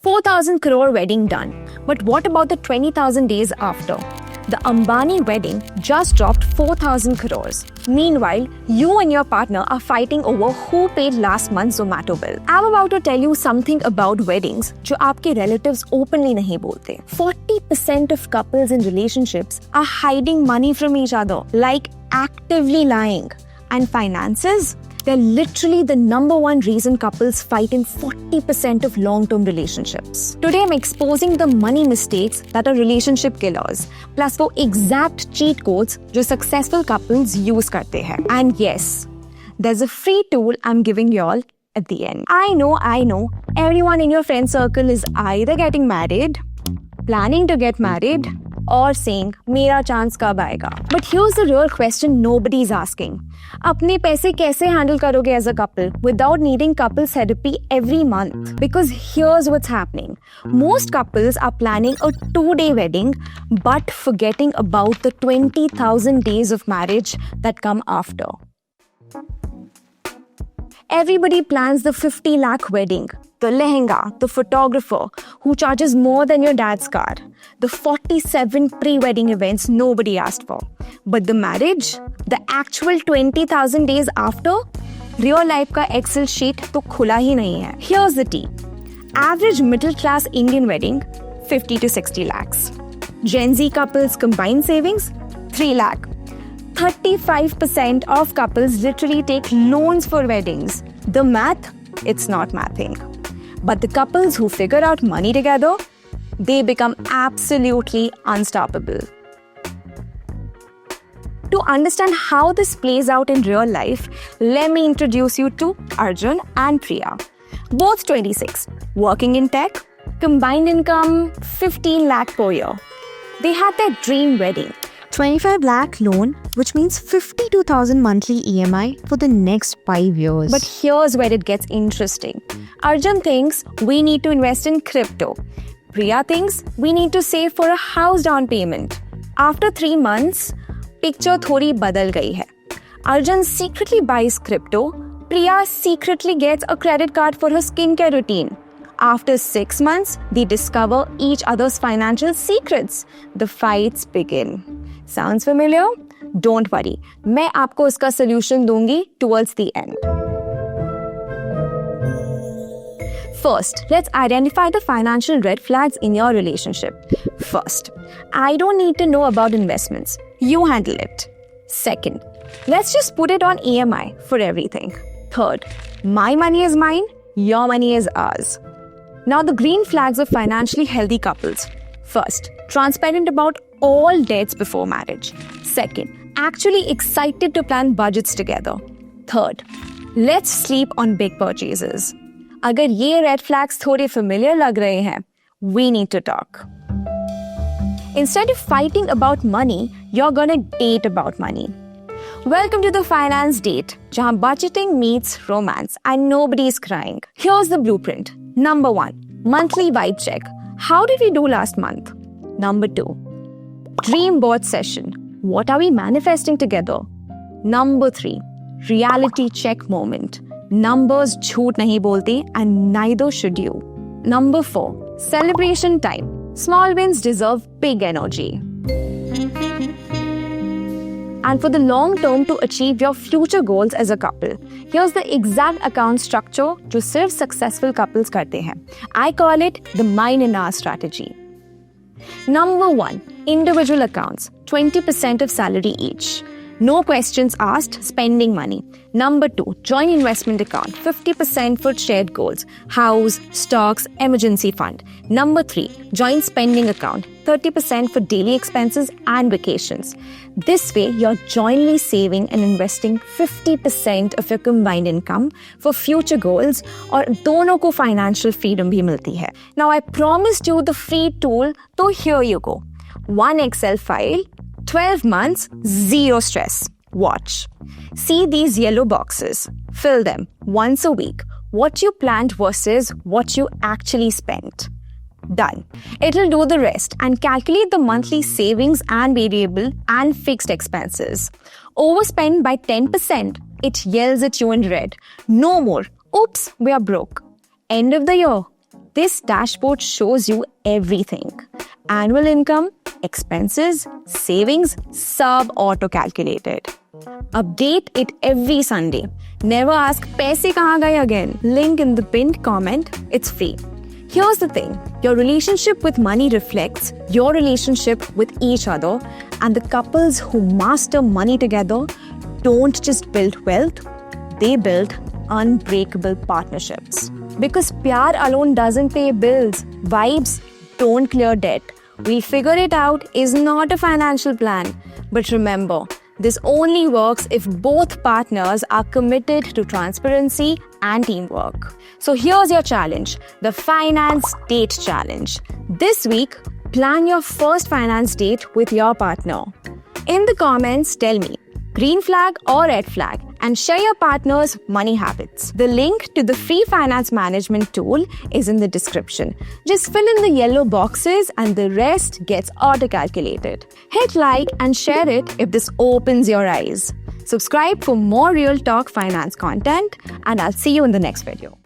4,000 crore wedding done. But what about the 20,000 days after? The Ambani wedding just dropped 4,000 crores. Meanwhile, you and your partner are fighting over who paid last month's Zomato bill. I'm about to tell you something about weddings जो आपके relatives openly नहीं बोलते. 40% of couples in relationships are hiding money from each other, like actively lying. And finances? They're literally the number one reason couples fight in 40% of long-term relationships. Today, I'm exposing the money mistakes that are relationship killers, plus वो exact cheat codes जो successful couples use करते हैं. And yes, there's a free tool I'm giving y'all at the end. I know, everyone in your friend circle is either getting married, planning to get married, or saying, मेरा chance कब आएगा? But here's the real question nobody's asking. अपने पैसे कैसे handle करोगे as a couple without needing couples therapy every month? Because here's what's happening. Most couples are planning a 2-day wedding but forgetting about the 20,000 days of marriage that come after. Everybody plans the 50 lakh wedding, the lehenga, the photographer who charges more than your dad's car, the 47 pre-wedding events nobody asked for. But the marriage, the actual 20,000 days after, real life का Excel sheet तो खुला ही नहीं है. Here's the tea. Average middle class Indian wedding, 50 to 60 lakhs. Gen Z couples combined savings, 3 lakh. 35% of couples literally take loans for weddings. The math, it's not mathing. But the couples who figure out money together, they become absolutely unstoppable. To understand how this plays out in real life, let me introduce you to Arjun and Priya. Both 26, working in tech, combined income 15 lakh per year. They had their dream wedding. 25 lakh loan, which means 52,000 monthly EMI for the next 5 years. But here's where it gets interesting. Arjun thinks we need to invest in crypto. Priya thinks we need to save for a house down payment. After 3 months, picture थोड़ी बदल गई है. Arjun secretly buys crypto. Priya secretly gets a credit card for her skincare routine. After 6 months, they discover each other's financial secrets. The fights begin. Sounds familiar? Don't worry. मैं आपको इसका solution दूंगी towards the end. First, let's identify the financial red flags in your relationship. First, I don't need to know about investments. You handle it. Second, let's just put it on EMI for everything. Third, my money is mine, your money is ours. Now the green flags of financially healthy couples. First, transparent about all debts before marriage. Second, actually excited to plan budgets together. Third, let's sleep on big purchases. अगर ये red flags थोड़े familiar लग रहे हैं, we need to talk. Instead of fighting about money, you're gonna date about money. Welcome to the finance date, जहाँ budgeting meets romance and nobody's crying. Here's the blueprint. Number 1, monthly vibe check. How did we do last month? Number 2, dream board session. What are we manifesting together? Number 3, reality check moment. Numbers झूठ नहीं बोलते and neither should you. Number 4, celebration time. Small wins deserve big energy. And for the long term to achieve your future goals as a couple, here's the exact account structure जो सिर्फ successful couples करते हैं. I call it the mine and our strategy. Number 1, individual accounts, 20% of salary each. No questions asked, spending money. Number 2, joint investment account, 50% for shared goals, house, stocks, emergency fund. Number 3, joint spending account, 30% for daily expenses and vacations. This way, you're jointly saving and investing 50% of your combined income for future goals और दोनों को financial freedom भी मिलती है. Now, I promised you the free tool, so here you go. One Excel file, 12 months, zero stress. Watch. See these yellow boxes. Fill them once a week. What you planned versus what you actually spent. Done. It'll do the rest and calculate the monthly savings and variable and fixed expenses. Overspend by 10%. It yells at you in red. No more. Oops, we are broke. End of the year. This dashboard shows you everything. Annual income, expenses, savings, sub auto-calculated. Update it every Sunday. Never ask paise kahan gaye again. Link in the pinned comment. It's free. Here's the thing. Your relationship with money reflects your relationship with each other, and the couples who master money together don't just build wealth, they build unbreakable partnerships. Because pyar alone doesn't pay bills. Vibes don't clear debt. We'll figure it out is not a financial plan. But remember, this only works if both partners are committed to transparency and teamwork. So here's your challenge, the Finance Date Challenge. This week, plan your first finance date with your partner. In the comments, tell me, green flag or red flag, and share your partner's money habits. The link to the free finance management tool is in the description. Just fill in the yellow boxes and the rest gets auto-calculated. Hit like and share it if this opens your eyes. Subscribe for more Real Talk finance content, and I'll see you in the next video.